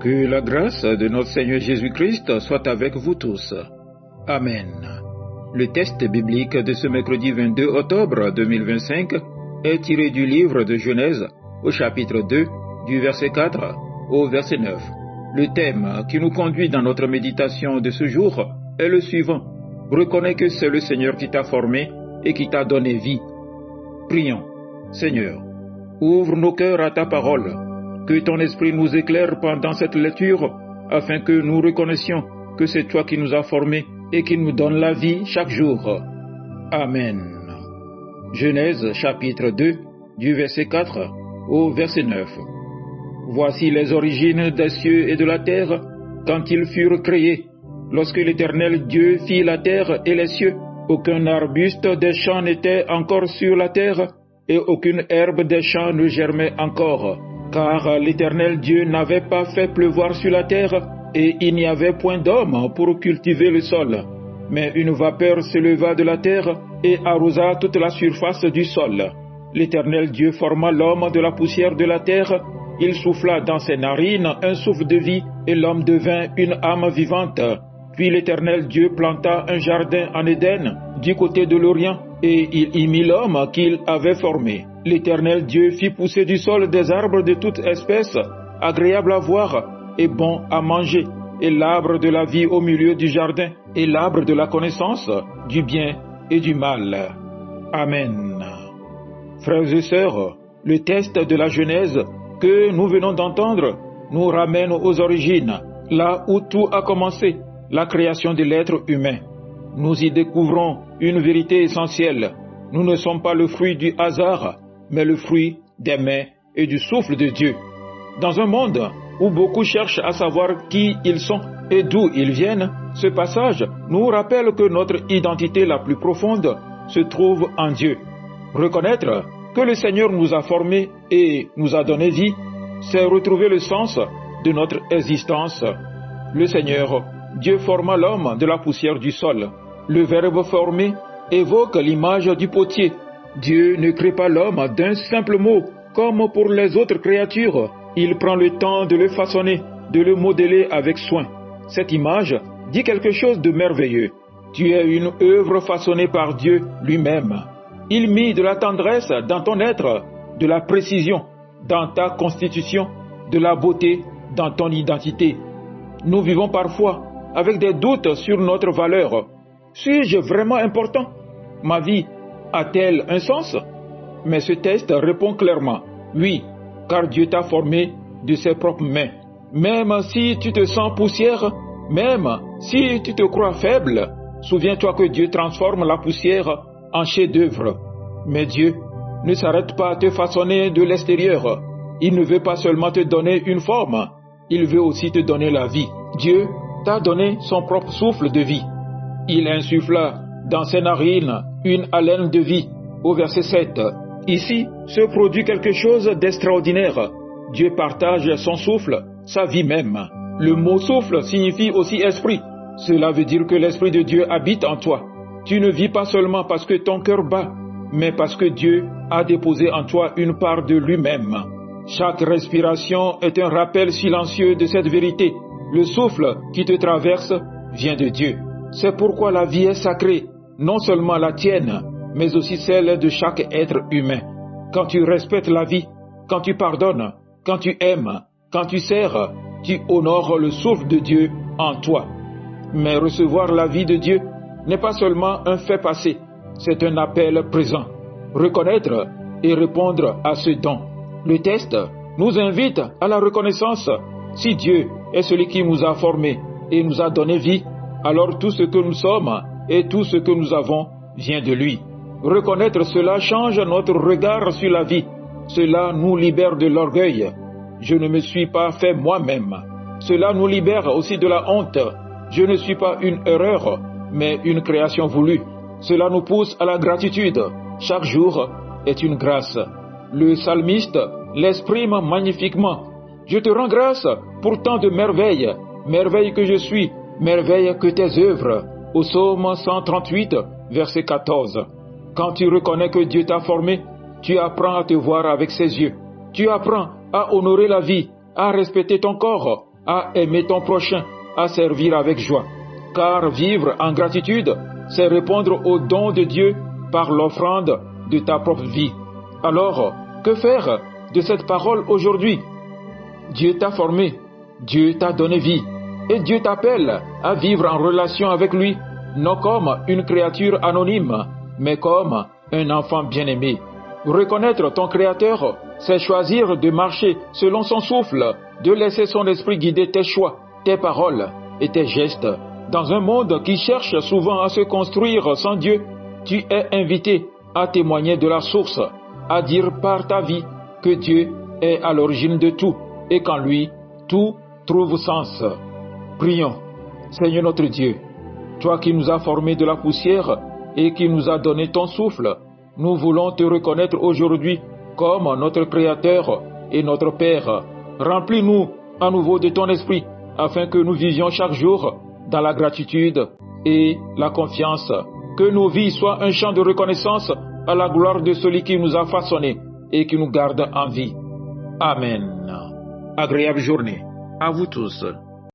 Que la grâce de notre Seigneur Jésus-Christ soit avec vous tous. Amen. Le texte biblique de ce mercredi 22 octobre 2025 est tiré du livre de Genèse au chapitre 2, du verset 4 au verset 9. Le thème qui nous conduit dans notre méditation de ce jour est le suivant. Reconnais que c'est le Seigneur qui t'a formé et qui t'a donné vie. Prions. Seigneur, ouvre nos cœurs à ta parole. Que ton esprit nous éclaire pendant cette lecture, afin que nous reconnaissions que c'est toi qui nous as formés et qui nous donne la vie chaque jour. Amen. Genèse chapitre 2, du verset 4 au verset 9. Voici les origines des cieux et de la terre, quand ils furent créés. Lorsque l'Éternel Dieu fit la terre et les cieux, aucun arbuste des champs n'était encore sur la terre, et aucune herbe des champs ne germait encore. Car l'Éternel Dieu n'avait pas fait pleuvoir sur la terre, et il n'y avait point d'homme pour cultiver le sol. Mais une vapeur se leva de la terre, et arrosa toute la surface du sol. L'Éternel Dieu forma l'homme de la poussière de la terre, il souffla dans ses narines un souffle de vie, et l'homme devint une âme vivante. Puis l'Éternel Dieu planta un jardin en Éden, du côté de l'Orient, et il y mit l'homme qu'il avait formé. L'Éternel Dieu fit pousser du sol des arbres de toute espèce, agréables à voir et bons à manger, et l'arbre de la vie au milieu du jardin, et l'arbre de la connaissance du bien et du mal. Amen. Frères et sœurs, le texte de la Genèse que nous venons d'entendre nous ramène aux origines, là où tout a commencé, la création de l'être humain. Nous y découvrons une vérité essentielle. Nous ne sommes pas le fruit du hasard, mais le fruit des mains et du souffle de Dieu. Dans un monde où beaucoup cherchent à savoir qui ils sont et d'où ils viennent, ce passage nous rappelle que notre identité la plus profonde se trouve en Dieu. Reconnaître que le Seigneur nous a formés et nous a donné vie, c'est retrouver le sens de notre existence. Le Seigneur, Dieu forma l'homme de la poussière du sol. Le verbe former évoque l'image du potier. Dieu ne crée pas l'homme d'un simple mot, comme pour les autres créatures. Il prend le temps de le façonner, de le modeler avec soin. Cette image dit quelque chose de merveilleux. Tu es une œuvre façonnée par Dieu lui-même. Il mit de la tendresse dans ton être, de la précision dans ta constitution, de la beauté dans ton identité. Nous vivons parfois avec des doutes sur notre valeur. Suis-je vraiment important? Ma vie a-t-elle un sens? Mais ce texte répond clairement, oui, car Dieu t'a formé de ses propres mains. Même si tu te sens poussière, même si tu te crois faible, souviens-toi que Dieu transforme la poussière en chef-d'œuvre. Mais Dieu ne s'arrête pas à te façonner de l'extérieur. Il ne veut pas seulement te donner une forme, il veut aussi te donner la vie. Dieu t'a donné son propre souffle de vie. Il insuffla dans ses narines une haleine de vie. Au verset 7, ici se produit quelque chose d'extraordinaire. Dieu partage son souffle, sa vie même. Le mot souffle signifie aussi esprit. Cela veut dire que l'esprit de Dieu habite en toi. Tu ne vis pas seulement parce que ton cœur bat, mais parce que Dieu a déposé en toi une part de lui-même. Chaque respiration est un rappel silencieux de cette vérité. Le souffle qui te traverse vient de Dieu. C'est pourquoi la vie est sacrée, non seulement la tienne, mais aussi celle de chaque être humain. Quand tu respectes la vie, quand tu pardonnes, quand tu aimes, quand tu sers, tu honores le souffle de Dieu en toi. Mais recevoir la vie de Dieu n'est pas seulement un fait passé, c'est un appel présent. Reconnaître et répondre à ce don. Le texte nous invite à la reconnaissance. Si Dieu est celui qui nous a formés et nous a donné vie, alors tout ce que nous sommes et tout ce que nous avons vient de lui. Reconnaître cela change notre regard sur la vie. Cela nous libère de l'orgueil. Je ne me suis pas fait moi-même. Cela nous libère aussi de la honte. Je ne suis pas une erreur, mais une création voulue. Cela nous pousse à la gratitude. Chaque jour est une grâce. Le psalmiste l'exprime magnifiquement. Je te rends grâce pour tant de merveilles, merveilles que je suis, merveilles que tes œuvres. Au psaume 138, verset 14. Quand tu reconnais que Dieu t'a formé, tu apprends à te voir avec ses yeux. Tu apprends à honorer la vie, à respecter ton corps, à aimer ton prochain, à servir avec joie. Car vivre en gratitude, c'est répondre au don de Dieu par l'offrande de ta propre vie. Alors, que faire de cette parole aujourd'hui? Dieu t'a formé, Dieu t'a donné vie, et Dieu t'appelle à vivre en relation avec lui, non comme une créature anonyme, mais comme un enfant bien-aimé. Reconnaître ton Créateur, c'est choisir de marcher selon son souffle, de laisser son esprit guider tes choix, tes paroles et tes gestes. Dans un monde qui cherche souvent à se construire sans Dieu, tu es invité à témoigner de la source, à dire par ta vie que Dieu est à l'origine de tout et qu'en lui, tout trouve sens. Prions. Seigneur notre Dieu, toi qui nous as formés de la poussière et qui nous as donné ton souffle, nous voulons te reconnaître aujourd'hui comme notre Créateur et notre Père. Remplis-nous à nouveau de ton esprit afin que nous vivions chaque jour dans la gratitude et la confiance. Que nos vies soient un chant de reconnaissance à la gloire de celui qui nous a façonnés et qui nous garde en vie. Amen. Agréable journée à vous tous.